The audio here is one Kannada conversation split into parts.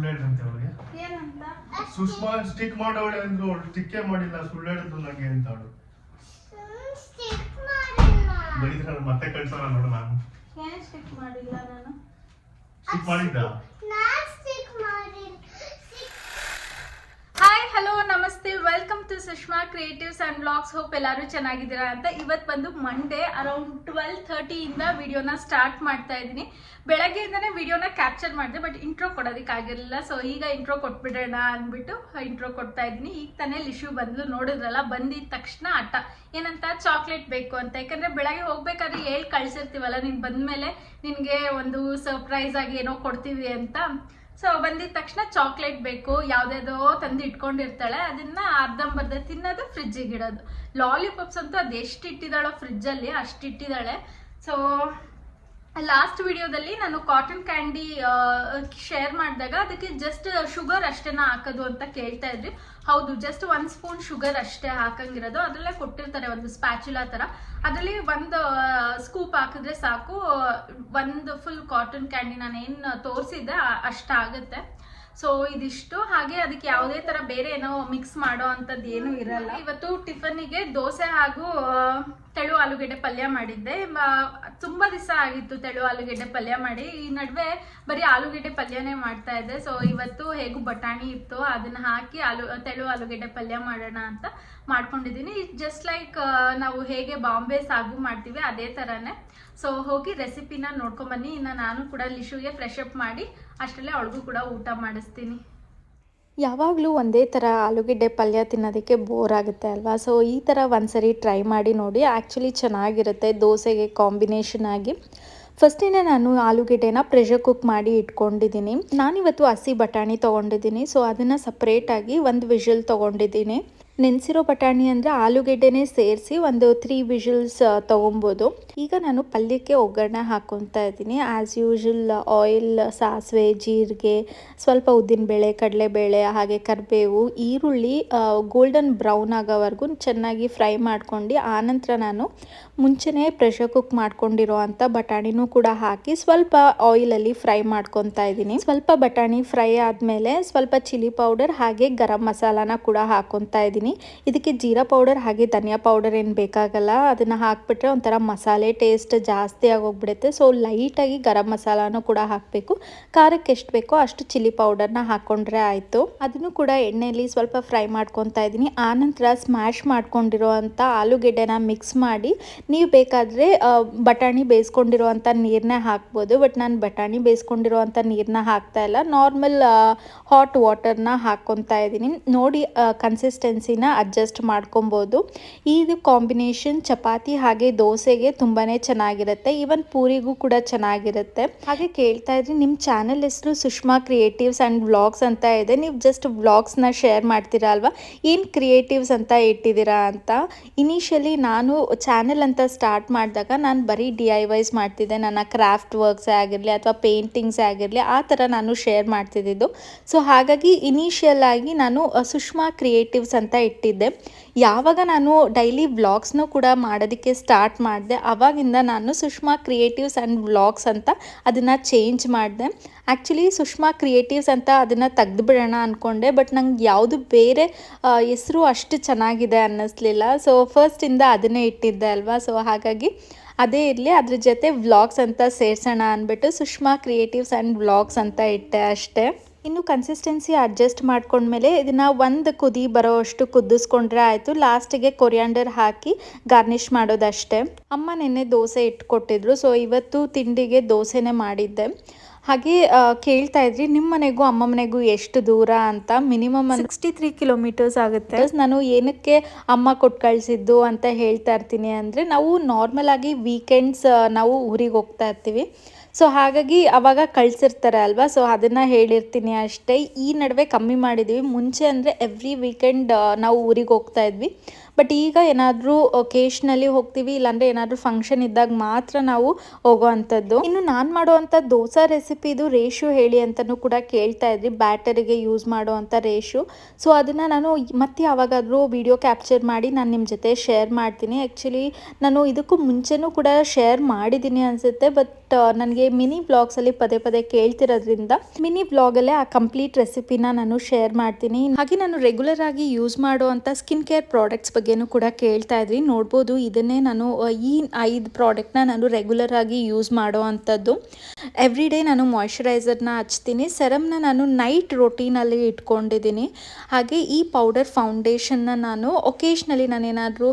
ಸುಳ್ಳು ಹೇಳಿದಂತೆ ಅವಳಿಗೆ ಏನಂತ ಸುಷ್ಮಾ ಸ್ಟಿಕ್ ಮಾಡೋಳೆ ಅಂದ್ರು ಅವಳು ಸ್ಟಿಕ್ಕೇ ಮಾಡಿಲ್ಲ ಸುಳ್ಳು ಹೇಳಿದ್ರು ನಂಗೆ ಅಂತ ಅವಳು ಬೈದ್ರೆ ಮತ್ತೆ ಕಳ್ಸೋಣ ನೋಡು ನಾನು ಏನ್ ಸ್ಟಿಕ್ ಮಾಡಿಲ್ಲ ನಾನು ಸ್ಟಿಕ್ ಮಾಡಿದ್ದ ಹಾಯ್ ಹಲೋ ನಮಸ್ತೆ welcome to Sushma creatives and vlogs hope ಎಲ್ಲರೂ ಚೆನ್ನಾಗಿದ್ದೀರಾ ಅಂತ. ಇವತ್ತು ಬಂದು ಮಂಡೇ ಅರೌಂಡ್ 12:30 ಇಂದ ವಿಡಿಯೋನ ಸ್ಟಾರ್ಟ್ ಮಾಡ್ತಾ ಇದ್ದೀನಿ. ಬೆಳಗ್ಗೆಯಿಂದನೇ ವಿಡಿಯೋನ ಕ್ಯಾಪ್ಚರ್ ಮಾಡಿದೆ, ಬಟ್ ಇಂಟ್ರೋ ಕೊಡೋದಕ್ಕಾಗಿರಲಿಲ್ಲ. ಸೊ ಈಗ ಇಂಟ್ರೋ ಕೊಟ್ಬಿಡೋಣ ಅಂದ್ಬಿಟ್ಟು ಇಂಟ್ರೋ ಕೊಡ್ತಾ ಇದ್ದೀನಿ. ಈಗ ತಾನೇ ಲಿಶು ಬಂದ್ಲು, ನೋಡಿದ್ರಲ್ಲ. ಬಂದಿದ ತಕ್ಷಣ ಆಟ ಏನಂತ ಚಾಕ್ಲೇಟ್ ಬೇಕು ಅಂತ. ಯಾಕಂದರೆ ಬೆಳಗ್ಗೆ ಹೋಗ್ಬೇಕಾದ್ರೆ ಹೇಳಿ ಕಳ್ಸಿರ್ತೀವಲ್ಲ, ನೀನು ಬಂದಮೇಲೆ ನಿನಗೆ ಒಂದು ಸರ್ಪ್ರೈಸ್ ಆಗಿ ಏನೋ ಕೊಡ್ತೀವಿ ಅಂತ. ಸೊ ಬಂದಿದ ತಕ್ಷಣ ಚಾಕ್ಲೇಟ್ ಬೇಕು, ಯಾವುದೇದೋ ತಂದು ಇಟ್ಕೊಂಡಿರ್ತಾಳೆ. ಅದನ್ನ ಅರ್ಧಂಬರ್ಧ ತಿನ್ನೋದು, ಫ್ರಿಜ್ಜಿಗೆ ಇಡೋದು. ಲಾಲಿಪಾಪ್ಸ್ ಅಂತೂ ಅದು ಎಷ್ಟು ಇಟ್ಟಿದ್ದಾಳೋ ಫ್ರಿಜ್ಜಲ್ಲಿ ಅಷ್ಟು ಇಟ್ಟಿದ್ದಾಳೆ. ಸೊ ಲಾಸ್ಟ್ ವಿಡಿಯೋದಲ್ಲಿ ನಾನು ಕಾಟನ್ ಕ್ಯಾಂಡಿ ಶೇರ್ ಮಾಡಿದಾಗ ಅದಕ್ಕೆ ಜಸ್ಟ್ ಶುಗರ್ ಅಷ್ಟೇನ ಹಾಕೋದು ಅಂತ ಕೇಳ್ತಾ ಇದ್ರಿ. ಹೌದು, ಜಸ್ಟ್ 1 ಸ್ಪೂನ್ ಶುಗರ್ ಅಷ್ಟೇ ಹಾಕಂಗಿರೋದು. ಅದರಲ್ಲೇ ಕೊಟ್ಟಿರ್ತಾರೆ ಒಂದು ಸ್ಪ್ಯಾಚುಲಾ ಥರ. ಅದರಲ್ಲಿ ಒಂದು ಸ್ಕೂಪ್ ಹಾಕಿದ್ರೆ ಸಾಕು, ಒಂದು ಫುಲ್ ಕಾಟನ್ ಕ್ಯಾಂಡಿ ನಾನೇನು ತೋರಿಸಿದ್ದೆ ಅಷ್ಟಾಗುತ್ತೆ. ಸೊ ಇದಿಷ್ಟು. ಹಾಗೆ ಅದಕ್ಕೆ ಯಾವುದೇ ಥರ ಬೇರೆ ಏನೋ ಮಿಕ್ಸ್ ಮಾಡೋ ಅಂಥದ್ದು ಏನೂ ಇರಲ್ಲ. ಇವತ್ತು ಟಿಫನ್ನಿಗೆ ದೋಸೆ ಹಾಗೂ ತೆಳು ಆಲೂಗೆಡ್ಡೆ ಪಲ್ಯ ಮಾಡಿದ್ದೆ. ತುಂಬ ದಿವಸ ಆಗಿತ್ತು ತೆಳು ಆಲೂಗೆಡ್ಡೆ ಪಲ್ಯ ಮಾಡಿ. ಈ ನಡುವೆ ಬರೀ ಆಲೂಗೆಡ್ಡೆ ಪಲ್ಯನೇ ಮಾಡ್ತಾ ಇದ್ದೆ. ಸೊ ಇವತ್ತು ಹೇಗೂ ಬಟಾಣಿ ಇತ್ತು, ಅದನ್ನು ಹಾಕಿ ತೆಳು ಆಲೂಗೆಡ್ಡೆ ಪಲ್ಯ ಮಾಡೋಣ ಅಂತ ಮಾಡ್ಕೊಂಡಿದ್ದೀನಿ. ಜಸ್ಟ್ ಲೈಕ್ ನಾವು ಹೇಗೆ ಬಾಂಬೆ ಸಾಗು ಮಾಡ್ತೀವಿ ಅದೇ ಥರನೇ. ಸೊ ಹೋಗಿ ರೆಸಿಪಿನ ನೋಡ್ಕೊಂಬನ್ನಿ. ಇನ್ನು ನಾನು ಕೂಡ ಲಿಶುಗೆ ಫ್ರೆಶ್ ಅಪ್ ಮಾಡಿ ಅಷ್ಟರಲ್ಲೇ ಅವಳಿಗೂ ಕೂಡ ಊಟ ಮಾಡಿಸ್ತೀನಿ. ಯಾವಾಗಲೂ ಒಂದೇ ಥರ ಆಲೂಗೆಡ್ಡೆ ಪಲ್ಯ ತಿನ್ನೋದಕ್ಕೆ ಬೋರ್ ಆಗುತ್ತೆ ಅಲ್ವಾ. ಸೊ ಈ ಥರ ಒಂದ್ಸರಿ ಟ್ರೈ ಮಾಡಿ ನೋಡಿ, ಆ್ಯಕ್ಚುಲಿ ಚೆನ್ನಾಗಿರುತ್ತೆ ದೋಸೆಗೆ ಕಾಂಬಿನೇಷನ್ ಆಗಿ. ಫಸ್ಟಿನೇ ನಾನು ಆಲೂಗೆಡ್ಡೆನ ಪ್ರೆಷರ್ ಕುಕ್ ಮಾಡಿ ಇಟ್ಕೊಂಡಿದ್ದೀನಿ. ನಾನಿವತ್ತು ಹಸಿ ಬಟಾಣಿ ತೊಗೊಂಡಿದ್ದೀನಿ. ಸೊ ಅದನ್ನು ಸಪ್ರೇಟಾಗಿ ಒಂದು ವಿಷಲ್ ತೊಗೊಂಡಿದ್ದೀನಿ. ನೆನೆಸಿರೋ ಬಟಾಣಿ ಅಂದರೆ ಆಲೂಗೆಡ್ಡೆನೇ ಸೇರಿಸಿ ಒಂದು 3 ವಿಷಲ್ಸ್ ತೊಗೊಬೋದು. ಈಗ ನಾನು ಪಲ್ಯಕ್ಕೆ ಒಗ್ಗರಣೆ ಹಾಕ್ಕೊತಾ ಇದ್ದೀನಿ. ಆ್ಯಸ್ ಯೂಶುವಲ್ ಆಯಿಲ್, ಸಾಸಿವೆ, ಜೀರಿಗೆ, ಸ್ವಲ್ಪ ಉದ್ದಿನಬೇಳೆ, ಕಡಲೆಬೇಳೆ, ಹಾಗೆ ಕರಿಬೇವು, ಈರುಳ್ಳಿ ಗೋಲ್ಡನ್ ಬ್ರೌನ್ ಆಗೋವರೆಗೂ ಚೆನ್ನಾಗಿ ಫ್ರೈ ಮಾಡ್ಕೊಂಡು ಆನಂತರ ನಾನು ಮುಂಚೆನೇ ಪ್ರೆಷರ್ ಕುಕ್ ಮಾಡ್ಕೊಂಡಿರೋ ಅಂಥ ಬಟಾಣಿನೂ ಕೂಡ ಹಾಕಿ ಸ್ವಲ್ಪ ಆಯಿಲಲ್ಲಿ ಫ್ರೈ ಮಾಡ್ಕೊತಾ ಇದ್ದೀನಿ. ಸ್ವಲ್ಪ ಬಟಾಣಿ ಫ್ರೈ ಆದಮೇಲೆ ಸ್ವಲ್ಪ ಚಿಲ್ಲಿ ಪೌಡರ್ ಹಾಗೆ ಗರಂ ಮಸಾಲಾನ ಕೂಡ ಹಾಕ್ಕೊತಾ ಇದ್ದೀನಿ. ಇದಕ್ಕೆ ಜೀರಾ ಪೌಡರ್ ಹಾಗೆ ಧನಿಯಾ ಪೌಡರ್ ಏನು ಬೇಕಾಗಲ್ಲ. ಅದನ್ನು ಹಾಕ್ಬಿಟ್ರೆ ಒಂಥರ ಮಸಾಲೆ ಟೇಸ್ಟ್ ಜಾಸ್ತಿ ಆಗೋಗ್ಬಿಡುತ್ತೆ. ಸೊ ಲೈಟಾಗಿ ಗರಂ ಮಸಾಲಾನು ಕೂಡ ಹಾಕಬೇಕು. ಖಾರಕ್ಕೆ ಎಷ್ಟು ಬೇಕೋ ಅಷ್ಟು ಚಿಲ್ಲಿ ಪೌಡರ್ನ ಹಾಕ್ಕೊಂಡ್ರೆ ಆಯಿತು. ಅದನ್ನು ಕೂಡ ಎಣ್ಣೆಯಲ್ಲಿ ಸ್ವಲ್ಪ ಫ್ರೈ ಮಾಡ್ಕೊತಾ ಇದ್ದೀನಿ. ಆನಂತರ ಸ್ಮ್ಯಾಶ್ ಮಾಡ್ಕೊಂಡಿರೋ ಅಂಥ ಆಲೂಗೆಡ್ಡೆನ ಮಿಕ್ಸ್ ಮಾಡಿ, ನೀವು ಬೇಕಾದರೆ ಬಟಾಣಿ ಬೇಯಿಸ್ಕೊಂಡಿರೋ ಅಂಥ ನೀರನ್ನೇ ಹಾಕ್ಬೋದು. ಬಟ್ ನಾನು ಬಟಾಣಿ ಬೇಯಿಸ್ಕೊಂಡಿರೋ ಅಂಥ ನೀರನ್ನ ಹಾಕ್ತಾ ಇಲ್ಲ, ನಾರ್ಮಲ್ ಹಾಟ್ ವಾಟರ್ನ ಹಾಕ್ಕೊತಾ ಇದ್ದೀನಿ. ನೋಡಿ ಕನ್ಸಿಸ್ಟೆನ್ಸಿನ ಅಡ್ಜಸ್ಟ್ ಮಾಡ್ಕೊಬೋದು. ಇದು ಕಾಂಬಿನೇಷನ್ ಚಪಾತಿ ಹಾಗೆ ದೋಸೆಗೆ ತುಂಬಾ ಚೆನ್ನಾಗಿರುತ್ತೆ. ಈವನ್ ಪೂರಿಗೂ ಕೂಡ ಚೆನ್ನಾಗಿರುತ್ತೆ. ಹಾಗೆ ಕೇಳ್ತಾ ಇದ್ರಿ, ನಿಮ್ಮ ಚಾನಲ್ ಹೆಸರು ಸುಷ್ಮಾ ಕ್ರಿಯೇಟಿವ್ಸ್ ಆ್ಯಂಡ್ ವ್ಲಾಗ್ಸ್ ಅಂತ ಇದೆ. ನೀವು ಜಸ್ಟ್ ವ್ಲಾಗ್ಸ್ನ ಶೇರ್ ಮಾಡ್ತೀರಾ ಅಲ್ವಾ, ಏನು ಕ್ರಿಯೇಟಿವ್ಸ್ ಅಂತ ಇಟ್ಟಿದ್ದೀರಾ ಅಂತ. ಇನಿಷಿಯಲಿ ನಾನು ಚಾನಲ್ ಅಂತ ಸ್ಟಾರ್ಟ್ ಮಾಡಿದಾಗ ನಾನು ಬರೀ DIYs ಮಾಡ್ತಿದ್ದೆ. ನನ್ನ ಕ್ರಾಫ್ಟ್ ವರ್ಕ್ಸೇ ಆಗಿರಲಿ ಅಥವಾ ಪೇಂಟಿಂಗ್ಸೇ ಆಗಿರಲಿ, ಆ ಥರ ನಾನು ಶೇರ್ ಮಾಡ್ತಿದ್ದಿದ್ದು. ಸೊ ಹಾಗಾಗಿ ಇನಿಷಿಯಲ್ ಆಗಿ ನಾನು ಸುಷ್ಮಾ ಕ್ರಿಯೇಟಿವ್ಸ್ ಅಂತ ಇಟ್ಟಿದ್ದೆ. ಯಾವಾಗ ನಾನು ಡೈಲಿ ವ್ಲಾಗ್ಸ್ನೂ ಕೂಡ ಮಾಡೋದಕ್ಕೆ ಸ್ಟಾರ್ಟ್ ಮಾಡಿದೆ, ಆವಾಗಿಂದ ನಾನು ಸುಷ್ಮಾ ಕ್ರಿಯೇಟಿವ್ಸ್ ಆ್ಯಂಡ್ ವ್ಲಾಗ್ಸ್ ಅಂತ ಅದನ್ನು ಚೇಂಜ್ ಮಾಡಿದೆ. ಆ್ಯಕ್ಚುಲಿ ಸುಷ್ಮಾ ಕ್ರಿಯೇಟಿವ್ಸ್ ಅಂತ ಅದನ್ನು ತೆಗೆದುಬಿಡೋಣ ಅಂದ್ಕೊಂಡೆ, ಬಟ್ ನಂಗೆ ಯಾವುದು ಬೇರೆ ಹೆಸರು ಅಷ್ಟು ಚೆನ್ನಾಗಿದೆ ಅನ್ನಿಸ್ಲಿಲ್ಲ. ಸೊ ಫಸ್ಟಿಂದ ಅದನ್ನೇ ಇಟ್ಟಿದ್ದೆ ಅಲ್ವಾ. ಸೊ ಹಾಗಾಗಿ ಅದೇ ಇರಲಿ, ಅದ್ರ ಜೊತೆ ವ್ಲಾಗ್ಸ್ ಅಂತ ಸೇರಿಸೋಣ ಅಂದ್ಬಿಟ್ಟು ಸುಷ್ಮಾ ಕ್ರಿಯೇಟಿವ್ಸ್ ಆ್ಯಂಡ್ ವ್ಲಾಗ್ಸ್ ಅಂತ ಇಟ್ಟೆ ಅಷ್ಟೇ. ಇನ್ನು ಕನ್ಸಿಸ್ಟೆನ್ಸಿ ಅಡ್ಜಸ್ಟ್ ಮಾಡ್ಕೊಂಡ್ಮೇಲೆ ಇದನ್ನು ಒಂದು ಕುದಿ ಬರೋ ಅಷ್ಟು ಕುದಿಸ್ಕೊಂಡ್ರೆ ಆಯಿತು. ಲಾಸ್ಟಿಗೆ ಕೊರಿಯಾಂಡರ್ ಹಾಕಿ ಗಾರ್ನಿಷ್ ಮಾಡೋದಷ್ಟೇ. ಅಮ್ಮ ನೆನ್ನೆ ದೋಸೆ ಇಟ್ಕೊಟ್ಟಿದ್ರು. ಸೊ ಇವತ್ತು ತಿಂಡಿಗೆ ದೋಸೆನೇ ಮಾಡಿದ್ದೆ. ಹಾಗೆ ಕೇಳ್ತಾ ಇದ್ರಿ, ನಿಮ್ಮ ಮನೆಗೂ ಅಮ್ಮ ಮನೆಗೂ ಎಷ್ಟು ದೂರ ಅಂತ. ಮಿನಿಮಮ್ 63 ಕಿಲೋಮೀಟರ್ಸ್ ಆಗುತ್ತೆ. ನಾನು ಏನಕ್ಕೆ ಅಮ್ಮ ಕೊಟ್ಟು ಕಳಿಸಿದ್ದು ಅಂತ ಹೇಳ್ತಾ ಇರ್ತೀನಿ ಅಂದರೆ, ನಾವು ನಾರ್ಮಲ್ ಆಗಿ ವೀಕೆಂಡ್ಸ್ ನಾವು ಊರಿಗೆ ಹೋಗ್ತಾ ಇರ್ತೀವಿ. ಸೊ ಹಾಗಾಗಿ ಅವಾಗ ಕಳಿಸಿರ್ತಾರೆ ಅಲ್ವಾ. ಸೊ ಅದನ್ನು ಹೇಳಿರ್ತೀನಿ ಅಷ್ಟೇ. ಈ ನಡುವೆ ಕಮ್ಮಿ ಮಾಡಿದ್ದೀವಿ. ಮುಂಚೆ ಅಂದರೆ ಎವ್ರಿ ವೀಕೆಂಡ್ ನಾವು ಊರಿಗೆ ಹೋಗ್ತಾ ಇದ್ವಿ. ಬಟ್ ಈಗ ಏನಾದರೂ ಒಕೇಶ್ನಲ್ಲಿ ಹೋಗ್ತೀವಿ, ಇಲ್ಲಾಂದರೆ ಏನಾದರೂ ಫಂಕ್ಷನ್ ಇದ್ದಾಗ ಮಾತ್ರ ನಾವು ಹೋಗೋ ಅಂಥದ್ದು. ಇನ್ನು ನಾನು ಮಾಡುವಂಥ ದೋಸೆ ರೆಸಿಪಿದು ರೇಷು ಹೇಳಿ ಅಂತಲೂ ಕೂಡ ಕೇಳ್ತಾ ಇದ್ರಿ, ಬ್ಯಾಟರಿಗೆ ಯೂಸ್ ಮಾಡುವಂಥ ರೇಷು. ಸೊ ಅದನ್ನು ನಾನು ಮತ್ತೆ ಯಾವಾಗಾದರೂ ವಿಡಿಯೋ ಕ್ಯಾಪ್ಚರ್ ಮಾಡಿ ನಾನು ನಿಮ್ಮ ಜೊತೆ ಶೇರ್ ಮಾಡ್ತೀನಿ. ಆ್ಯಕ್ಚುಲಿ ನಾನು ಇದಕ್ಕೂ ಮುಂಚೆನೂ ಕೂಡ ಶೇರ್ ಮಾಡಿದ್ದೀನಿ ಅನಿಸುತ್ತೆ, ಬಟ್ ಬಟ್ ನನಗೆ ಮಿನಿ ವ್ಲಾಗ್ಸಲ್ಲಿ ಪದೇ ಪದೇ ಕೇಳ್ತಿರೋದ್ರಿಂದ ಮಿನಿ ವ್ಲಾಗಲ್ಲೇ ಆ ಕಂಪ್ಲೀಟ್ ರೆಸಿಪಿನ ನಾನು ಶೇರ್ ಮಾಡ್ತೀನಿ. ಹಾಗೆ ನಾನು ರೆಗ್ಯುಲರ್ ಆಗಿ ಯೂಸ್ ಮಾಡುವಂಥ ಸ್ಕಿನ್ ಕೇರ್ ಪ್ರಾಡಕ್ಟ್ಸ್ ಬಗ್ಗೆನೂ ಕೂಡ ಕೇಳ್ತಾ ಇದ್ರಿ. ನೋಡ್ಬೋದು ಇದನ್ನೇ ನಾನು ಈ 5 ಪ್ರಾಡಕ್ಟ್ನ ನಾನು ರೆಗ್ಯುಲರ್ ಆಗಿ ಯೂಸ್ ಮಾಡೋ ಅಂಥದ್ದು. ಎವ್ರಿ ಡೇ ನಾನು ಮಾಯ್ಶ್ಚರೈಸರ್ನ ಹಚ್ತೀನಿ. ಸೆರಮ್ನ ನಾನು ನೈಟ್ ರೊಟೀನಲ್ಲಿ ಇಟ್ಕೊಂಡಿದ್ದೀನಿ. ಹಾಗೆ ಈ ಪೌಡರ್ ಫೌಂಡೇಶನ್ನ ನಾನು ಒಕೇಶ್ನಲಿ ನಾನೇನಾದರೂ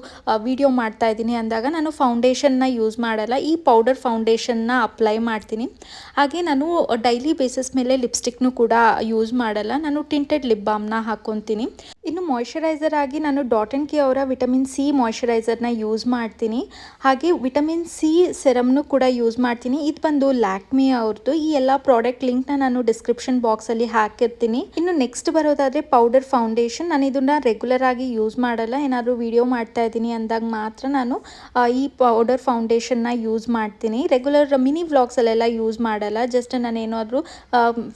ವಿಡಿಯೋ ಮಾಡ್ತಾ ಇದ್ದೀನಿ ಅಂದಾಗ ನಾನು ಫೌಂಡೇಶನ್ನ ಯೂಸ್ ಮಾಡಲ್ಲ, ಈ ಪೌಡರ್ ಫೌಂಡೇಶನ್ನ ಅಪ್ಲೈ ಮಾಡ್ತೀನಿ. ಹಾಗೆ ನಾನು ಡೈಲಿ ಬೇಸಿಸ್ ಮೇಲೆ ಲಿಪ್ಸ್ಟಿಕ್ನು ಕೂಡ ಯೂಸ್ ಮಾಡಲ್ಲ, ನಾನು ಟಿಂಟೆಡ್ ಲಿಪ್ ಬಾಮ್ನ ಹಾಕ್ಕೊತೀನಿ. ಇನ್ನು ಮಾಯ್ಶ್ಚರೈಸರ್ ಆಗಿ ನಾನು ಡಾಟ್ ಆ್ಯಂಡ್ ಕಿ ಅವರ ವಿಟಮಿನ್ ಸಿ ಮಾಯ್ಶ್ಚರೈಸರ್ನ ಯೂಸ್ ಮಾಡ್ತೀನಿ. ಹಾಗೆ ವಿಟಮಿನ್ ಸಿ ಸೆರಮ್ನು ಕೂಡ ಯೂಸ್ ಮಾಡ್ತೀನಿ. ಇದು ಬಂದು ಲ್ಯಾಕ್ಮಿ ಅವ್ರದ್ದು. ಈ ಎಲ್ಲ ಪ್ರಾಡಕ್ಟ್ ಲಿಂಕ್ನ ನಾನು ಡಿಸ್ಕ್ರಿಪ್ಷನ್ ಬಾಕ್ಸಲ್ಲಿ ಹಾಕಿರ್ತೀನಿ. ಇನ್ನು ನೆಕ್ಸ್ಟ್ ಬರೋದಾದರೆ ಪೌಡರ್ ಫೌಂಡೇಶನ್. ನಾನು ಇದನ್ನು ರೆಗ್ಯುಲರ್ ಆಗಿ ಯೂಸ್ ಮಾಡಲ್ಲ, ಏನಾದರೂ ವಿಡಿಯೋ ಮಾಡ್ತಾ ಇದ್ದೀನಿ ಅಂದಾಗ ಮಾತ್ರ ನಾನು ಈ ಪೌಡರ್ ಫೌಂಡೇಶನ್ನ ಯೂಸ್ ಮಾಡ್ತೀನಿ. ರೆಗ್ಯುಲರ್ ಮಿನಿ ವ್ಲಾಗ್ಸಲ್ಲೆಲ್ಲ ಯೂಸ್ ಮಾಡಲ್ಲ, ಜಸ್ಟ್ ನಾನು ಏನಾದರೂ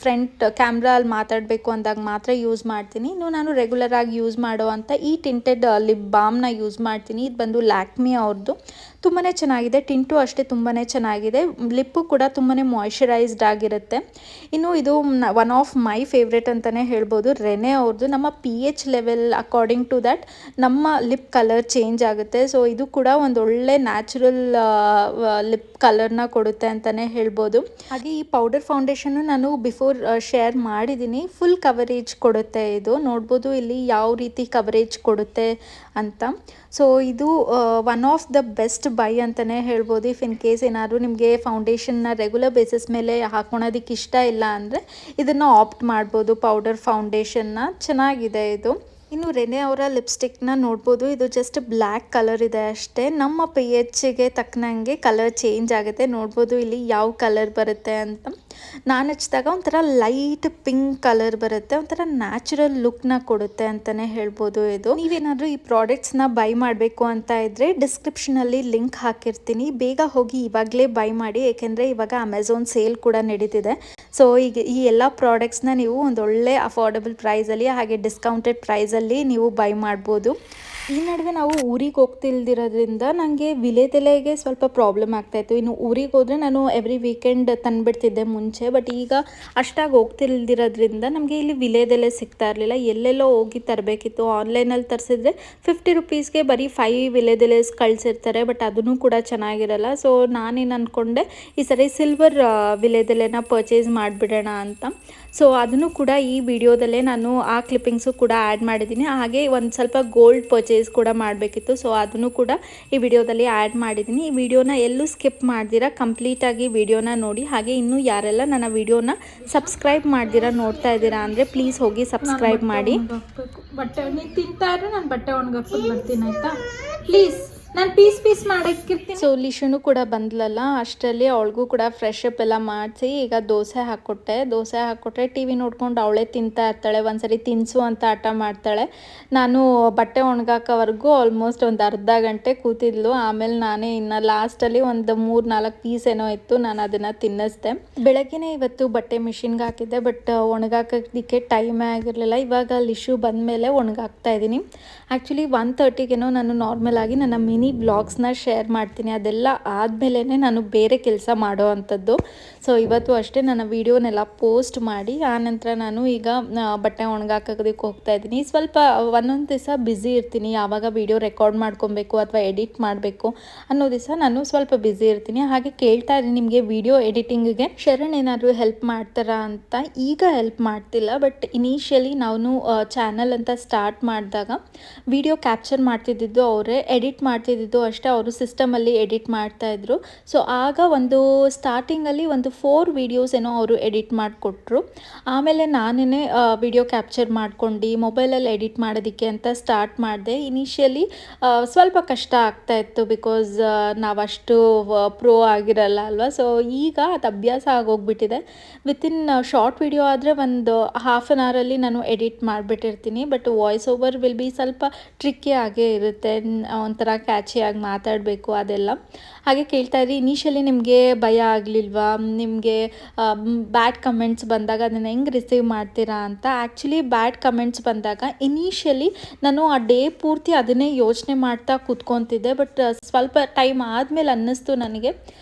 ಫ್ರಂಟ್ ಕ್ಯಾಮ್ರಾ ಅಲ್ಲಿ ಮಾತಾಡಬೇಕು ಅಂದಾಗ ಮಾತ್ರ ಯೂಸ್ ಮಾಡ್ತೀನಿ. ಇನ್ನು ನಾನು ರೆಗ್ಯುಲರ್ ಆಗಿ ಯೂಸ್ ಮಾಡೋ ಅಂತ ಈ ಟಿಂಟೆಡ್ ಲಿಪ್ ಬಾಮ್ನ ಯೂಸ್ ಮಾಡ್ತೀನಿ. ಇದು ಬಂದು ಲ್ಯಾಕ್ಮಿ ಅವ್ರದ್ದು. ತುಂಬಾ ಚೆನ್ನಾಗಿದೆ, ಟಿಂಟು ಅಷ್ಟೇ ತುಂಬಾ ಚೆನ್ನಾಗಿದೆ, ಲಿಪ್ಪು ಕೂಡ ತುಂಬಾ ಮಾಯ್ಶ್ಚರೈಸ್ಡ್ ಆಗಿರುತ್ತೆ. ಇನ್ನು ಇದು ಒನ್ ಆಫ್ ಮೈ ಫೇವ್ರೆಟ್ ಅಂತಲೇ ಹೇಳ್ಬೋದು, ರೆನೆ ಅವ್ರದ್ದು. ನಮ್ಮ pH level according to that ನಮ್ಮ ಲಿಪ್ ಕಲರ್ ಚೇಂಜ್ ಆಗುತ್ತೆ. ಸೊ ಇದು ಕೂಡ ಒಂದು ಒಳ್ಳೆ ನ್ಯಾಚುರಲ್ ಲಿಪ್ ಕಲರ್ನ ಕೊಡುತ್ತೆ ಅಂತಲೇ ಹೇಳ್ಬೋದು. ಹಾಗೆ ಈ ಪೌಡರ್ ಫೌಂಡೇಶನ್ನು ನಾನು ಬಿಫೋರ್ ಶೇರ್ ಮಾಡಿದ್ದೀನಿ. ಫುಲ್ ಕವರೇಜ್ ಕೊಡುತ್ತೆ ಇದು. ನೋಡ್ಬೋದು ಇಲ್ಲಿ ಯಾವ ರೀತಿ ಕವರೇಜ್ ಕೊಡುತ್ತೆ ಅಂತ. ಸೊ ಇದು one of the best by ಅಂತಲೇ ಹೇಳ್ಬೋದು. ಇಫ್ ಇನ್ ಕೇಸ್ ಏನಾದರೂ ನಿಮಗೆ ಫೌಂಡೇಶನ್ನ ರೆಗ್ಯುಲರ್ ಬೇಸಿಸ್ ಮೇಲೆ ಹಾಕೊಳೋದಕ್ಕೆ ಇಷ್ಟ ಇಲ್ಲ ಅಂದರೆ ಇದನ್ನು ಆಪ್ಟ್ ಮಾಡ್ಬೋದು, ಪೌಡರ್ ಫೌಂಡೇಶನ್ನ. ಚೆನ್ನಾಗಿದೆ ಇದು. ಇನ್ನು ರೆನೆ ಅವರ ಲಿಪ್ಸ್ಟಿಕ್ನ ನೋಡ್ಬೋದು, ಇದು ಜಸ್ಟ್ ಬ್ಲ್ಯಾಕ್ ಕಲರ್ ಇದೆ ಅಷ್ಟೇ. ನಮ್ಮ pHಗೆ ತಕ್ಕನಂಗೆ ಕಲರ್ ಚೇಂಜ್ ಆಗುತ್ತೆ. ನೋಡ್ಬೋದು ಇಲ್ಲಿ ಯಾವ ಕಲರ್ ಬರುತ್ತೆ ಅಂತ. ನಾನು ಹಚ್ಚಿದಾಗ ಒಂಥರ ಲೈಟ್ ಪಿಂಕ್ ಕಲರ್ ಬರುತ್ತೆ, ಒಂಥರ ನ್ಯಾಚುರಲ್ ಲುಕ್ನ ಕೊಡುತ್ತೆ ಅಂತಲೇ ಹೇಳ್ಬೋದು ಇದು. ನೀವೇನಾದರೂ ಈ ಪ್ರಾಡಕ್ಟ್ಸ್ನ ಬೈ ಮಾಡಬೇಕು ಅಂತ ಇದ್ದರೆ ಡಿಸ್ಕ್ರಿಪ್ಷನಲ್ಲಿ ಲಿಂಕ್ ಹಾಕಿರ್ತೀನಿ, ಬೇಗ ಹೋಗಿ ಇವಾಗಲೇ ಬೈ ಮಾಡಿ. ಏಕೆಂದರೆ ಇವಾಗ ಅಮೆಝಾನ್ ಸೇಲ್ ಕೂಡ ನಡೀತಿದೆ. ಸೊ ಈಗ ಈ ಎಲ್ಲ ಪ್ರಾಡಕ್ಟ್ಸ್ನ ನೀವು ಒಂದೊಳ್ಳೆ ಅಫೋರ್ಡಬಲ್ ಪ್ರೈಸಲ್ಲಿ ಹಾಗೆ ಡಿಸ್ಕೌಂಟೆಡ್ ಪ್ರೈಸಲ್ಲಿ ನೀವು ಬೈ ಮಾಡ್ಬೋದು. ಈ ನಡುವೆ ನಾವು ಊರಿಗೆ ಹೋಗ್ತಿಲ್ದಿರೋದ್ರಿಂದ ನನಗೆ ವಿಲೇದೆಲೆಗೆ ಸ್ವಲ್ಪ ಪ್ರಾಬ್ಲಮ್ ಆಗ್ತಾಯಿತ್ತು. ಇನ್ನು ಊರಿಗೆ ಹೋದರೆ ನಾನು ಎವ್ರಿ ವೀಕೆಂಡ್ ತಂದುಬಿಡ್ತಿದ್ದೆ ಮುಂಚೆ, ಬಟ್ ಈಗ ಅಷ್ಟಾಗಿ ಹೋಗ್ತಿಲ್ದಿರೋದ್ರಿಂದ ನಮಗೆ ಇಲ್ಲಿ ವಿಲೇದೆಲೆ ಸಿಗ್ತಾ ಇರಲಿಲ್ಲ. ಎಲ್ಲೆಲ್ಲೋ ಹೋಗಿ ತರಬೇಕಿತ್ತು. ಆನ್ಲೈನಲ್ಲಿ ತರಿಸಿದ್ರೆ 50 ರುಪೀಸ್ಗೆ ಬರೀ 5 ವಿಲೇದೆಲೆಸ್ ಕಳಿಸಿರ್ತಾರೆ, ಬಟ್ ಅದೂ ಕೂಡ ಚೆನ್ನಾಗಿರಲ್ಲ. ಸೊ ನಾನೇನು ಅಂದ್ಕೊಂಡೆ, ಈ ಸರಿ ಸಿಲ್ವರ್ ವಿಲೇದೆಲೆನ ಪರ್ಚೇಸ್ ಮಾಡಿಬಿಡೋಣ ಅಂತ. ಸೊ ಅದನ್ನು ಕೂಡ ಈ ವಿಡಿಯೋದಲ್ಲೇ ನಾನು ಆ ಕ್ಲಿಪ್ಪಿಂಗ್ಸು ಕೂಡ ಆ್ಯಡ್ ಮಾಡಿದ್ದೀನಿ. ಹಾಗೆ ಒಂದು ಸ್ವಲ್ಪ ಗೋಲ್ಡ್ ಪರ್ಚೇಸ್ ಕೂಡ ಮಾಡಬೇಕಿತ್ತು, ಸೊ ಅದನ್ನು ಕೂಡ ಈ ವಿಡಿಯೋದಲ್ಲಿ ಆ್ಯಡ್ ಮಾಡಿದ್ದೀನಿ. ಈ ವಿಡಿಯೋನ ಎಲ್ಲೂ ಸ್ಕಿಪ್ ಮಾಡ್ದಿರಾ ಕಂಪ್ಲೀಟಾಗಿ ವಿಡಿಯೋನ ನೋಡಿ. ಹಾಗೆ ಇನ್ನೂ ಯಾರೆಲ್ಲ ನನ್ನ ವಿಡಿಯೋನ ಸಬ್ಸ್ಕ್ರೈಬ್ ಮಾಡ್ದಿರಾ ನೋಡ್ತಾ ಇದ್ದೀರಾ ಅಂದರೆ ಪ್ಲೀಸ್ ಹೋಗಿ ಸಬ್ಸ್ಕ್ರೈಬ್ ಮಾಡಿ. ಬಟ್ಟೆ ನೀನು ತಿಂತಾ ಇದ್ರೆ ನಾನು ಬಟ್ಟೆ ಒಣಗಾಕ್ಬಿಟ್ಟು ಬರ್ತೀನಿ, ಆಯಿತಾ? ಪ್ಲೀಸ್ ನಾನು ಪೀಸ್ ಮಾಡಿರ್ತೀನಿ. ಸೊ ಲಿಶುನು ಕೂಡ ಬಂದ್ಲಲ್ಲ, ಅಷ್ಟರಲ್ಲಿ ಅವಳಿಗೂ ಕೂಡ ಫ್ರೆಶ್ ಅಪ್ ಎಲ್ಲ ಮಾಡಿಸಿ ಈಗ ದೋಸೆ ಹಾಕ್ಕೊಟ್ರೆ ಟಿ ವಿ ನೋಡ್ಕೊಂಡು ಅವಳೇ ತಿಂತಾ ಇರ್ತಾಳೆ. ಒಂದ್ಸರಿ ತಿನ್ಸು ಅಂತ ಆಟ ಮಾಡ್ತಾಳೆ. ನಾನು ಬಟ್ಟೆ ಒಣಗಾಕೋವರೆಗೂ ಆಲ್ಮೋಸ್ಟ್ ಒಂದು ಅರ್ಧ ಗಂಟೆ ಕೂತಿದ್ಲು. ಆಮೇಲೆ ನಾನೇ ಇನ್ನು ಲಾಸ್ಟಲ್ಲಿ ಒಂದು 3-4 ಪೀಸ್ ಏನೋ ಇತ್ತು, ನಾನು ಅದನ್ನು ತಿನ್ನಿಸ್ದೆ. ಬೆಳಗ್ಗೆನೇ ಇವತ್ತು ಬಟ್ಟೆ ಮಿಷಿನ್ಗೆ ಹಾಕಿದ್ದೆ, ಬಟ್ ಒಣಗಾಕೋದಕ್ಕೆ ಟೈಮೇ ಆಗಿರಲಿಲ್ಲ. ಇವಾಗ ಲಿಶು ಬಂದಮೇಲೆ ಒಣಗಾಕ್ತಾ ಇದ್ದೀನಿ. ಆ್ಯಕ್ಚುಲಿ 1:30ಗೇನೋ ನಾನು ನಾರ್ಮಲ್ ಆಗಿ ನನ್ನ ಮಿನಿ ವ್ಲಾಗ್ಸ್ನ ಶೇರ್ ಮಾಡ್ತೀನಿ. ಅದೆಲ್ಲ ಆದಮೇಲೆ ನಾನು ಬೇರೆ ಕೆಲಸ ಮಾಡೋ ಅಂಥದ್ದು. ಸೊ ಇವತ್ತು ಅಷ್ಟೇ ನನ್ನ ವೀಡಿಯೋನೆಲ್ಲ ಪೋಸ್ಟ್ ಮಾಡಿ ಆನಂತರ ನಾನು ಈಗ ಬಟ್ಟೆ ಒಣಗಾಕೋದಕ್ಕೆ ಹೋಗ್ತಾ ಇದ್ದೀನಿ. ಸ್ವಲ್ಪ ಒಂದೊಂದು ದಿವಸ ಬ್ಯುಸಿ ಇರ್ತೀನಿ, ಯಾವಾಗ ವೀಡಿಯೋ ರೆಕಾರ್ಡ್ ಮಾಡ್ಕೊಬೇಕು ಅಥವಾ ಎಡಿಟ್ ಮಾಡಬೇಕು ಅನ್ನೋ ದಿವಸ ನಾನು ಸ್ವಲ್ಪ ಬ್ಯುಸಿ ಇರ್ತೀನಿ. ಹಾಗೆ ಕೇಳ್ತಾ ಇದ್ದೀನಿ ನಿಮಗೆ ವಿಡಿಯೋ ಎಡಿಟಿಂಗಿಗೆ ಶರಣ್ ಏನಾದರೂ ಹೆಲ್ಪ್ ಮಾಡ್ತಾರಾ ಅಂತ. ಈಗ ಹೆಲ್ಪ್ ಮಾಡ್ತಿಲ್ಲ, ಬಟ್ ಇನಿಷಿಯಲಿ ನಾನು ಚಾನಲ್ ಅಂತ ಸ್ಟಾರ್ಟ್ ಮಾಡಿದಾಗ ವಿಡಿಯೋ ಕ್ಯಾಪ್ಚರ್ ಮಾಡ್ತಿದ್ದಿದ್ದು ಅವರೇ, ಎಡಿಟ್ ಮಾಡ್ತಿದ್ದಿದ್ದು ಅಷ್ಟೇ ಅವರು ಸಿಸ್ಟಮಲ್ಲಿ ಎಡಿಟ್ ಮಾಡ್ತಾಯಿದ್ರು. ಸೊ ಆಗ ಒಂದು ಸ್ಟಾರ್ಟಿಂಗಲ್ಲಿ ಒಂದು 4 ವೀಡಿಯೋಸ್ ಏನೋ ಅವರು ಎಡಿಟ್ ಮಾಡಿಕೊಟ್ರು. ಆಮೇಲೆ ನಾನೇ ವಿಡಿಯೋ ಕ್ಯಾಪ್ಚರ್ ಮಾಡ್ಕೊಂಡು ಮೊಬೈಲಲ್ಲಿ ಎಡಿಟ್ ಮಾಡೋದಕ್ಕೆ ಅಂತ ಸ್ಟಾರ್ಟ್ ಮಾಡಿದೆ. ಇನಿಷಿಯಲಿ ಸ್ವಲ್ಪ ಕಷ್ಟ ಆಗ್ತಾಯಿತ್ತು, ಬಿಕಾಸ್ ನಾವಷ್ಟು ಪ್ರೋ ಆಗಿರಲ್ಲ ಅಲ್ವಾ. ಸೊ ಈಗ ಅದು ಅಭ್ಯಾಸ ಆಗೋಗ್ಬಿಟ್ಟಿದೆ. ವಿತಿನ್ ಶಾರ್ಟ್ ವಿಡಿಯೋ ಆದರೆ ಒಂದು ಹಾಫ್ ಆನ್ ಅವರಲ್ಲಿ ನಾನು ಎಡಿಟ್ ಮಾಡಿಬಿಟ್ಟಿರ್ತೀನಿ. But voice over will be ಸ್ವಲ್ಪ ಟ್ರಿಕ್ಕಿ ಆಗೇ ಇರುತ್ತೆ, ಒಂಥರ ಕ್ಯಾಚಿಯಾಗಿ ಮಾತಾಡಬೇಕು ಅದೆಲ್ಲ. ಹಾಗೆ ಕೇಳ್ತಾ ಇದ್ರಿ, ಇನಿಷಿಯಲಿ ನಿಮಗೆ ಭಯ ಆಗಲಿಲ್ವಾ, ನಿಮಗೆ ಬ್ಯಾಡ್ ಕಮೆಂಟ್ಸ್ ಬಂದಾಗ ಅದನ್ನು ಹೆಂಗೆ ರಿಸೀವ್ ಮಾಡ್ತೀರಾ ಅಂತ. ಆ್ಯಕ್ಚುಲಿ ಬ್ಯಾಡ್ ಕಮೆಂಟ್ಸ್ ಬಂದಾಗ ಇನಿಷಿಯಲಿ ನಾನು ಆ ಡೇ ಪೂರ್ತಿ ಅದನ್ನೇ ಯೋಚನೆ ಮಾಡ್ತಾ ಕೂತ್ಕೊತಿದ್ದೆ. ಬಟ್ ಸ್ವಲ್ಪ ಟೈಮ್ ಆದಮೇಲೆ ಅನ್ನಿಸ್ತು ನನಗೆ,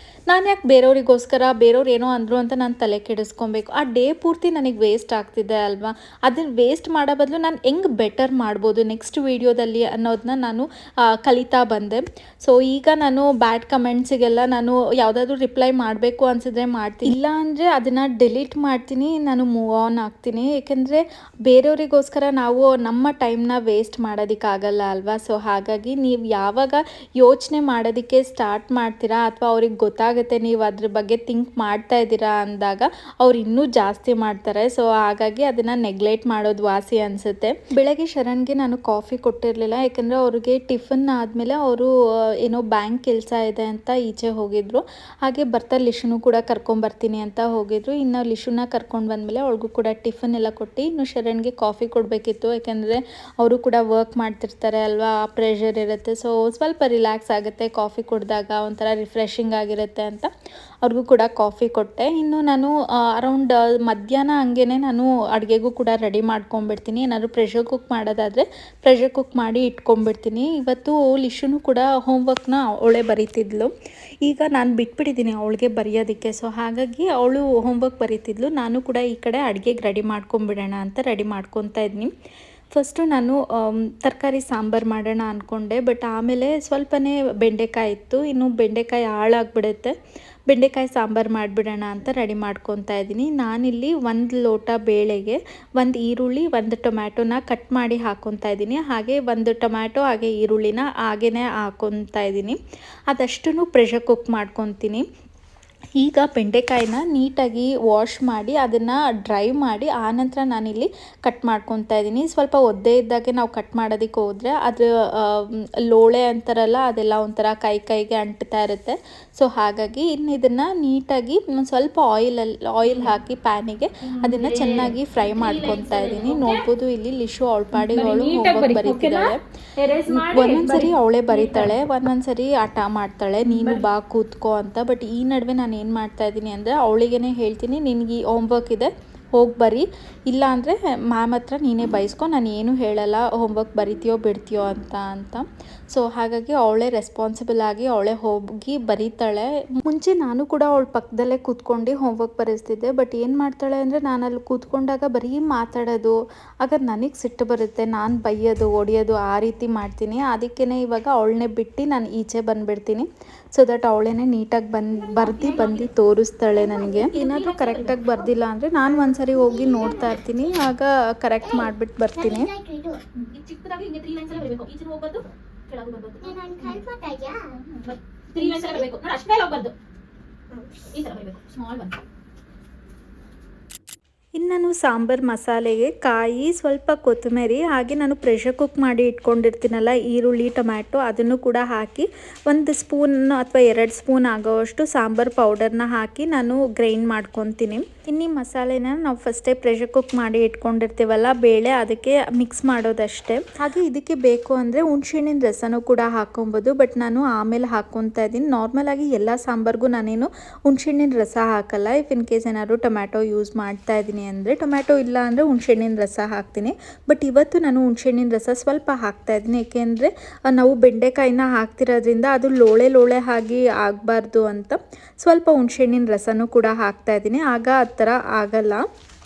ನಾನು ಯಾಕೆ ಬೇರೆಯವ್ರಿಗೋಸ್ಕರ ಬೇರೆಯವ್ರು ಏನೋ ಅಂದರು ಅಂತ ನಾನು ತಲೆ ಕೆಡಿಸ್ಕೊಬೇಕು. ಆ ಡೇ ಪೂರ್ತಿ ನನಗೆ ವೇಸ್ಟ್ ಆಗ್ತಿದೆ ಅಲ್ವಾ. ಅದನ್ನು ವೇಸ್ಟ್ ಮಾಡೋ ಬದಲು ನಾನು ಹೆಂಗೆ ಬೆಟರ್ ಮಾಡ್ಬೋದು ನೆಕ್ಸ್ಟ್ ವೀಡಿಯೋದಲ್ಲಿ ಅನ್ನೋದನ್ನ ನಾನು ಕಲಿತಾ ಬಂದೆ. ಸೊ ಈಗ ನಾನು ಬ್ಯಾಡ್ ಕಮೆಂಟ್ಸಿಗೆಲ್ಲ ನಾನು ಯಾವುದಾದ್ರೂ ರಿಪ್ಲೈ ಮಾಡಬೇಕು ಅನಿಸಿದ್ರೆ ಮಾಡ್ತೀನಿ, ಇಲ್ಲ ಅಂದರೆ ಅದನ್ನು ಡಿಲೀಟ್ ಮಾಡ್ತೀನಿ, ನಾನು ಮೂವ್ ಆನ್ ಆಗ್ತೀನಿ. ಏಕೆಂದರೆ ಬೇರೆಯವರಿಗೋಸ್ಕರ ನಾವು ನಮ್ಮ ಟೈಮ್ನ ವೇಸ್ಟ್ ಮಾಡೋದಕ್ಕಾಗಲ್ಲ ಅಲ್ವಾ. ಸೊ ಹಾಗಾಗಿ ನೀವು ಯಾವಾಗ ಯೋಚನೆ ಮಾಡೋದಕ್ಕೆ ಸ್ಟಾರ್ಟ್ ಮಾಡ್ತೀರಾ ಅಥವಾ ಅವ್ರಿಗೆ ಗೊತ್ತಾಗುತ್ತೆ ನೀವು ಅದ್ರ ಬಗ್ಗೆ ಥಿಂಕ್ ಮಾಡ್ತಾ ಇದ್ದೀರಾ ಅಂದಾಗ ಅವ್ರು ಇನ್ನೂ ಜಾಸ್ತಿ ಮಾಡ್ತಾರೆ. ಸೊ ಹಾಗಾಗಿ ಅದನ್ನು ನೆಗ್ಲೆಕ್ಟ್ ಮಾಡೋದು ವಾಸಿ ಅನಿಸುತ್ತೆ. ಬೆಳಗ್ಗೆ ಶರಣ್ಗೆ ನಾನು ಕಾಫಿ ಕೊಟ್ಟಿರಲಿಲ್ಲ, ಯಾಕಂದರೆ ಅವ್ರಿಗೆ ಟಿಫನ್ ಆದಮೇಲೆ ಅವರು ಏನೋ ಬ್ಯಾಂಕ್ ಕೆಲಸ ಇದೆ ಅಂತ ಈಚೆ ಹೋಗಿದ್ರು. ಹಾಗೆ ಬರ್ತಾ ಲಿಶುನು ಕೂಡ ಕರ್ಕೊಂಬರ್ತೀನಿ ಅಂತ ಹೋಗಿದ್ರು. ಇನ್ನು ಲಿಶುನ ಕರ್ಕೊಂಡು ಬಂದಮೇಲೆ ಅವ್ಳಿಗೂ ಕೂಡ ಟಿಫನ್ ಎಲ್ಲ ಕೊಟ್ಟು ಇನ್ನು ಶರಣ್ಗೆ ಕಾಫಿ ಕೊಡಬೇಕಿತ್ತು. ಯಾಕೆಂದರೆ ಅವರು ಕೂಡ ವರ್ಕ್ ಮಾಡ್ತಿರ್ತಾರೆ ಅಲ್ವಾ, ಪ್ರೆಷರ್ ಇರುತ್ತೆ. ಸೊ ಸ್ವಲ್ಪ ರಿಲ್ಯಾಕ್ಸ್ ಆಗುತ್ತೆ ಕಾಫಿ ಕುಡಿದಾಗ, ಒಂಥರ ರಿಫ್ರೆಶಿಂಗ್ ಆಗಿರುತ್ತೆ ಅಂತ ಅವ್ರಿಗೂ ಕೂಡ ಕಾಫಿ ಕೊಟ್ಟೆ. ಇನ್ನು ನಾನು ಅರೌಂಡ್ ಮಧ್ಯಾಹ್ನ ಹಂಗೆ ನಾನು ಅಡುಗೆಗೂ ಕೂಡ ರೆಡಿ ಮಾಡ್ಕೊಂಬಿಡ್ತೀನಿ. ಏನಾದರೂ ಪ್ರೆಷರ್ ಕುಕ್ ಮಾಡೋದಾದರೆ ಪ್ರೆಷರ್ ಕುಕ್ ಮಾಡಿ ಇಟ್ಕೊಂಡ್ಬಿಡ್ತೀನಿ. ಇವತ್ತು ಲಿಶುನು ಕೂಡ ಹೋಮ್ವರ್ಕ್ನ ಅವಳೇ ಬರೀತಿದ್ಲು. ಈಗ ನಾನು ಬಿಟ್ಬಿಟ್ಟಿದ್ದೀನಿ ಅವಳಿಗೆ ಬರೆಯೋದಕ್ಕೆ. ಸೊ ಹಾಗಾಗಿ ಅವಳು ಹೋಮ್ವರ್ಕ್ ಬರೀತಿದ್ಲು, ನಾನು ಕೂಡ ಈ ಕಡೆ ಅಡುಗೆಗೆ ರೆಡಿ ಮಾಡ್ಕೊಂಬಿಡೋಣ ಅಂತ ರೆಡಿ ಮಾಡ್ಕೊತಾ ಇದ್ದೀನಿ. ಫಸ್ಟು ನಾನು ತರಕಾರಿ ಸಾಂಬಾರು ಮಾಡೋಣ ಅಂದ್ಕೊಂಡೆ, ಬಟ್ ಆಮೇಲೆ ಸ್ವಲ್ಪನೇ ಬೆಂಡೆಕಾಯಿ ಇತ್ತು. ಇನ್ನು ಬೆಂಡೆಕಾಯಿ ಹಾಳಾಗ್ಬಿಡುತ್ತೆ, ಬೆಂಡೆಕಾಯಿ ಸಾಂಬಾರು ಮಾಡಿಬಿಡೋಣ ಅಂತ ರೆಡಿ ಮಾಡ್ಕೊತಾ ಇದ್ದೀನಿ. ನಾನಿಲ್ಲಿ 1 ಲೋಟ ಬೇಳೆಗೆ 1 ಈರುಳ್ಳಿ 1 ಟೊಮ್ಯಾಟೊನ ಕಟ್ ಮಾಡಿ ಹಾಕ್ಕೊತಾ ಇದ್ದೀನಿ. ಹಾಗೆ 1 ಟೊಮ್ಯಾಟೊ ಹಾಗೆ ಈರುಳ್ಳಿನ ಹಾಗೇ ಹಾಕ್ಕೊತಾ ಇದ್ದೀನಿ. ಅದಷ್ಟನ್ನು ಪ್ರೆಷರ್ ಕುಕ್ ಮಾಡ್ಕೊತೀನಿ. ಈಗ ಬೆಂಡೆಕಾಯಿನ ನೀಟಾಗಿ ವಾಶ್ ಮಾಡಿ ಅದನ್ನು ಡ್ರೈ ಮಾಡಿ ಆನಂತರ ನಾನಿಲ್ಲಿ ಕಟ್ ಮಾಡ್ಕೊತಾ ಇದ್ದೀನಿ. ಸ್ವಲ್ಪ ಒದ್ದೆ ಇದ್ದಾಗೆ ನಾವು ಕಟ್ ಮಾಡೋದಕ್ಕೆ ಹೋದರೆ ಅದ್ರ ಲೋಳೆ ಅಂತಾರಲ್ಲ ಅದೆಲ್ಲ ಒಂಥರ ಕೈಗೆ ಅಂಟ್ತಾ ಇರುತ್ತೆ. ಸೊ ಹಾಗಾಗಿ ಇನ್ನು ಇದನ್ನು ನೀಟಾಗಿ ಸ್ವಲ್ಪ ಆಯಿಲ್ ಹಾಕಿ ಪ್ಯಾನಿಗೆ ಅದನ್ನು ಚೆನ್ನಾಗಿ ಫ್ರೈ ಮಾಡ್ಕೊತಾ ಇದ್ದೀನಿ. ನೋಡ್ಬೋದು ಇಲ್ಲಿ ಲಿಶು ಅವಳ ಪಾಡಿಗೆ ಅವಳು ಹೋಮ್ವರ್ಕ್ ಬರೀತಿದ್ದಾಳೆ. ಒಂದೊಂದ್ಸರಿ ಅವಳೇ ಬರೀತಾಳೆ, ಒಂದೊಂದ್ಸರಿ ಆಟ ಮಾಡ್ತಾಳೆ, ನೀನು ಬಾ ಕೂತ್ಕೋ ಅಂತ. ಬಟ್ ಈ ನಡುವೆ ನಾನು ಏನು ಮಾಡ್ತಾ ಇದ್ದೀನಿ ಅಂದರೆ ಅವಳಿಗೇ ಹೇಳ್ತೀನಿ, ನಿನಗೆ ಈ ಹೋಮ್ವರ್ಕ್ ಇದೆ ಹೋಗಿ ಬರಿ, ಇಲ್ಲ ಅಂದರೆ ಮ್ಯಾಮ್ ಹತ್ರ ನೀನೇ ಬೈಸ್ಕೊ, ನಾನು ಏನೂ ಹೇಳಲ್ಲ ಹೋಮ್ವರ್ಕ್ ಬರಿತೀಯೋ ಬಿಡ್ತೀಯೋ ಅಂತ. ಸೊ ಹಾಗಾಗಿ ಅವಳೇ ರೆಸ್ಪಾನ್ಸಿಬಲ್ ಆಗಿ ಅವಳೇ ಹೋಗಿ ಬರೀತಾಳೆ. ಮುಂಚೆ ನಾನು ಕೂಡ ಅವಳ ಪಕ್ಕದಲ್ಲೇ ಕೂತ್ಕೊಂಡು ಹೋಮ್ವರ್ಕ್ ಬರೆಸ್ತಿದ್ದೆ. ಬಟ್ ಏನು ಮಾಡ್ತಾಳೆ ಅಂದರೆ ನಾನು ಅಲ್ಲಿ ಕೂತ್ಕೊಂಡಾಗ ಬರೀ ಮಾತಾಡೋದು, ಆಗ ನನಗೆ ಸಿಟ್ಟು ಬರುತ್ತೆ, ನಾನು ಬೈಯೋದು ಹೊಡಿಯೋದು ಆ ರೀತಿ ಮಾಡ್ತೀನಿ. ಅದಕ್ಕೇ ಇವಾಗ ಅವಳನ್ನೇ ಬಿಟ್ಟು ನಾನು ಈಚೆ ಬಂದುಬಿಡ್ತೀನಿ. ಸೊ ದಟ್ ಅವಳೇ ನೀಟಾಗಿ ಬಂದು ತೋರಿಸ್ತಾಳೆ ನನಗೆ. ಏನಾದರೂ ಕರೆಕ್ಟಾಗಿ ಬರ್ದಿಲ್ಲ ಅಂದರೆ ನಾನು ಒಂದ್ಸರಿ ಹೋಗಿ ನೋಡ್ತಾ ಇರ್ತೀನಿ, ಆಗ ಕರೆಕ್ಟ್ ಮಾಡಿಬಿಟ್ಟು ಬರ್ತೀನಿ. ಇನ್ನು ನಾನು ಸಾಂಬಾರು ಮಸಾಲೆಗೆ ಕಾಯಿ, ಸ್ವಲ್ಪ ಕೊತ್ತಂಬರಿ, ಹಾಗೆ ನಾನು ಪ್ರೆಷರ್ ಕುಕ್ ಮಾಡಿ ಇಟ್ಕೊಂಡಿರ್ತೀನಲ್ಲ ಈರುಳ್ಳಿ ಟೊಮ್ಯಾಟೊ ಅದನ್ನು ಕೂಡ ಹಾಕಿ 1 ಸ್ಪೂನ್ ಅಥವಾ 2 ಸ್ಪೂನ್ ಆಗೋವಷ್ಟು ಸಾಂಬಾರು ಪೌಡರ್ನ ಹಾಕಿ ನಾನು ಗ್ರೈಂಡ್ ಮಾಡ್ಕೊತೀನಿ. ಇನ್ನು ಮಸಾಲೆನ ನಾವು ಫಸ್ಟೇ ಪ್ರೆಷರ್ ಕುಕ್ ಮಾಡಿ ಇಟ್ಕೊಂಡಿರ್ತೀವಲ್ಲ ಬೇಳೆ, ಅದಕ್ಕೆ ಮಿಕ್ಸ್ ಮಾಡೋದಷ್ಟೇ. ಹಾಗೆ ಇದಕ್ಕೆ ಬೇಕು ಅಂದರೆ ಹುಣಸೆಹಣ್ಣಿನ ರಸನೂ ಕೂಡ ಹಾಕೊಬೋದು, ಬಟ್ ನಾನು ಆಮೇಲೆ ಹಾಕ್ಕೊತಾ ಇದ್ದೀನಿ. ನಾರ್ಮಲಾಗಿ ಎಲ್ಲ ಸಾಂಬಾರಿಗೂ ನಾನೇನು ಹುಣಸೆಹಣ್ಣಿನ ರಸ ಹಾಕಲ್ಲ. ಇಫ್ ಇನ್ ಕೇಸ್ ಏನಾದರೂ ಟೊಮ್ಯಾಟೊ ಯೂಸ್ ಮಾಡ್ತಾ ಇದ್ದೀನಿ ಅಂದರೆ, ಟೊಮ್ಯಾಟೊ ಇಲ್ಲ ಅಂದರೆ ಹುಣಸೆಹಣ್ಣಿನ ರಸ ಹಾಕ್ತೀನಿ. ಬಟ್ ಇವತ್ತು ನಾನು ಹುಣಸೆಹಣ್ಣಿನ ರಸ ಸ್ವಲ್ಪ ಹಾಕ್ತಾ ಇದ್ದೀನಿ, ಏಕೆಂದರೆ ನಾವು ಬೆಂಡೆಕಾಯಿನ ಹಾಕ್ತಿರೋದ್ರಿಂದ ಅದು ಲೋಳೆ ಆಗಿ ಆಗಬಾರ್ದು ಅಂತ ಸ್ವಲ್ಪ ಹುಣಸೆಹಣ್ಣಿನ ರಸನೂ ಕೂಡ ಹಾಕ್ತಾ ಇದ್ದೀನಿ, ಆಗ ಆ ಥರ ಆಗಲ್ಲ.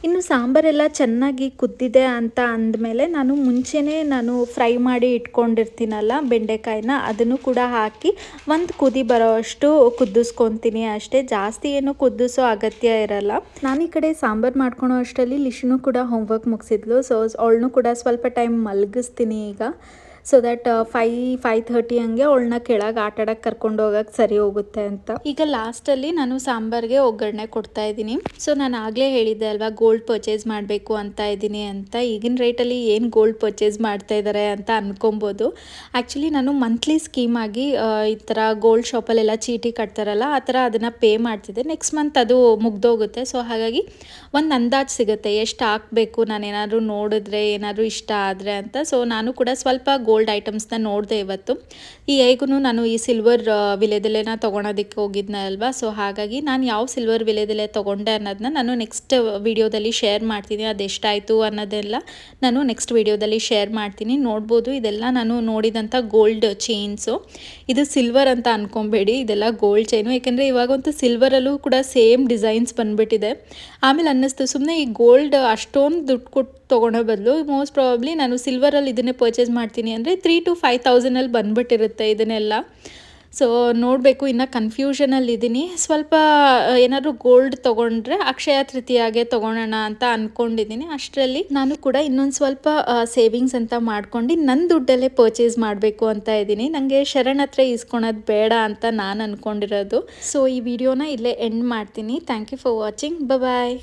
ಇನ್ನು ಸಾಂಬಾರೆಲ್ಲ ಚೆನ್ನಾಗಿ ಕುದ್ದಿದೆ ಅಂತ ಅಂದಮೇಲೆ ನಾನು ಫ್ರೈ ಮಾಡಿ ಇಟ್ಕೊಂಡಿರ್ತೀನಲ್ಲ ಬೆಂಡೆಕಾಯಿನ, ಅದನ್ನು ಕೂಡ ಹಾಕಿ 1 ಕುದಿ ಬರೋವಷ್ಟು ಕುದಿಸ್ಕೊತೀನಿ ಅಷ್ಟೇ. ಜಾಸ್ತಿ ಏನು ಕುದಿಸೋ ಅಗತ್ಯ ಇರಲ್ಲ. ನಾನು ಈ ಕಡೆ ಸಾಂಬಾರು ಮಾಡ್ಕೊಳೋ ಅಷ್ಟರಲ್ಲಿ ಲಿಶುನು ಕೂಡ ಹೋಮ್ವರ್ಕ್ ಮುಗಿಸಿದ್ಲು. ಸೊ ಅವಳನ್ನು ಕೂಡ ಸ್ವಲ್ಪ ಟೈಮ್ ಮಲಗಿಸ್ತೀನಿ ಈಗ. ಸೊ ದಟ್ 5:30 ಹಂಗೆ ಅವಳನ್ನ ಕೆಳಗೆ ಆಟಾಡಕ್ಕೆ ಕರ್ಕೊಂಡು ಹೋಗೋಕ್ಕೆ ಸರಿ ಹೋಗುತ್ತೆ ಅಂತ. ಈಗ ಲಾಸ್ಟಲ್ಲಿ ನಾನು ಸಾಂಬಾರಿಗೆ ಒಗ್ಗರಣೆ ಕೊಡ್ತಾ ಇದ್ದೀನಿ. ಸೊ ನಾನು ಆಗಲೇ ಹೇಳಿದ್ದೆ ಅಲ್ವಾ ಗೋಲ್ಡ್ ಪರ್ಚೇಸ್ ಮಾಡಬೇಕು ಅಂತ ಇದ್ದೀನಿ ಅಂತ. ಈಗಿನ ರೇಟಲ್ಲಿ ಏನು ಗೋಲ್ಡ್ ಪರ್ಚೇಸ್ ಮಾಡ್ತಾ ಇದ್ದಾರೆ ಅಂತ ಅನ್ಕೊಬೋದು. ಆ್ಯಕ್ಚುಲಿ ನಾನು ಮಂತ್ಲಿ ಸ್ಕೀಮಾಗಿ ಈ ಥರ ಗೋಲ್ಡ್ ಶಾಪಲ್ಲೆಲ್ಲ ಚೀಟಿ ಕಟ್ತಾರಲ್ಲ ಆ ಥರ ಅದನ್ನು ಪೇ ಮಾಡ್ತಿದ್ದೆ. ನೆಕ್ಸ್ಟ್ ಮಂತ್ ಅದು ಮುಗ್ದೋಗುತ್ತೆ. ಸೊ ಹಾಗಾಗಿ ಒಂದು ಅಂದಾಜು ಸಿಗುತ್ತೆ ಎಷ್ಟು ಹಾಕಬೇಕು, ನಾನು ಏನಾದರೂ ನೋಡಿದ್ರೆ ಏನಾದರೂ ಇಷ್ಟ ಆದರೆ ಅಂತ. ಸೊ ನಾನು ಕೂಡ ಸ್ವಲ್ಪ ಗೋಲ್ಡ್ ಐಟಮ್ಸ್ನ ನೋಡಿದೆ ಇವತ್ತು. ಹೇಗೂ ನಾನು ಈ ಸಿಲ್ವರ್ ವಿಳೆದೆಲೆನ ತೊಗೊಳೋದಕ್ಕೆ ಹೋಗಿದ್ದೆ ಅಲ್ವಾ, ಸೊ ಹಾಗಾಗಿ ನಾನು ಯಾವ ಸಿಲ್ವರ್ ವಿಳೆದೆಲೆ ತೊಗೊಂಡೆ ಅನ್ನೋದನ್ನ ನಾನು ನೆಕ್ಸ್ಟ್ ವಿಡಿಯೋದಲ್ಲಿ ಶೇರ್ ಮಾಡ್ತೀನಿ. ಅದೆಷ್ಟಾಯಿತು ಅನ್ನೋದೆಲ್ಲ ನಾನು ನೆಕ್ಸ್ಟ್ ವಿಡಿಯೋದಲ್ಲಿ ಶೇರ್ ಮಾಡ್ತೀನಿ. ನೋಡ್ಬೋದು ಇದೆಲ್ಲ ನಾನು ನೋಡಿದಂಥ ಗೋಲ್ಡ್ ಚೈನ್ಸು. ಇದು ಸಿಲ್ವರ್ ಅಂತ ಅಂದ್ಕೊಬೇಡಿ, ಇದೆಲ್ಲ ಗೋಲ್ಡ್ ಚೈನು. ಯಾಕೆಂದರೆ ಇವಾಗಂತೂ ಸಿಲ್ವರಲ್ಲೂ ಕೂಡ ಸೇಮ್ ಡಿಸೈನ್ಸ್ ಬಂದುಬಿಟ್ಟಿದೆ. ಆಮೇಲೆ ಅನ್ನಿಸ್ತು ಸುಮ್ಮನೆ ಈ ಗೋಲ್ಡ್ ಅಷ್ಟೊಂದು ದುಡ್ಡು ಕೊಟ್ಟು ತೊಗೊಳೋ ಬದಲು ಮೋಸ್ಟ್ ಪ್ರಾಬಬ್ಲಿ ನಾನು ಸಿಲ್ವರಲ್ಲಿ ಇದನ್ನೇ ಪರ್ಚೇಸ್ ಮಾಡ್ತೀನಿ ಅಂದರೆ 3,000 to 5,000 ಬಂದುಬಿಟ್ಟಿರುತ್ತೆ ಇದನ್ನೆಲ್ಲ. ಸೊ ನೋಡಬೇಕು, ಇನ್ನು ಕನ್ಫ್ಯೂಷನಲ್ಲಿದ್ದೀನಿ. ಸ್ವಲ್ಪ ಏನಾದರೂ ಗೋಲ್ಡ್ ತೊಗೊಂಡ್ರೆ ಅಕ್ಷಯ ತೃತೀಯಾಗೆ ತೊಗೊಳೋಣ ಅಂತ ಅಂದ್ಕೊಂಡಿದ್ದೀನಿ. ಅಷ್ಟರಲ್ಲಿ ನಾನು ಕೂಡ ಇನ್ನೊಂದು ಸ್ವಲ್ಪ ಸೇವಿಂಗ್ಸ್ ಅಂತ ಮಾಡ್ಕೊಂಡು ನನ್ನ ದುಡ್ಡಲ್ಲೇ ಪರ್ಚೇಸ್ ಮಾಡಬೇಕು ಅಂತ ಇದ್ದೀನಿ. ನನಗೆ ಶರಣ್ ಹತ್ರ ಇಸ್ಕೊಳೋದು ಬೇಡ ಅಂತ ನಾನು ಅಂದ್ಕೊಂಡಿರೋದು. ಸೊ ಈ ವಿಡಿಯೋನ ಇಲ್ಲೇ ಎಂಡ್ ಮಾಡ್ತೀನಿ. Thank you for watching. Bye.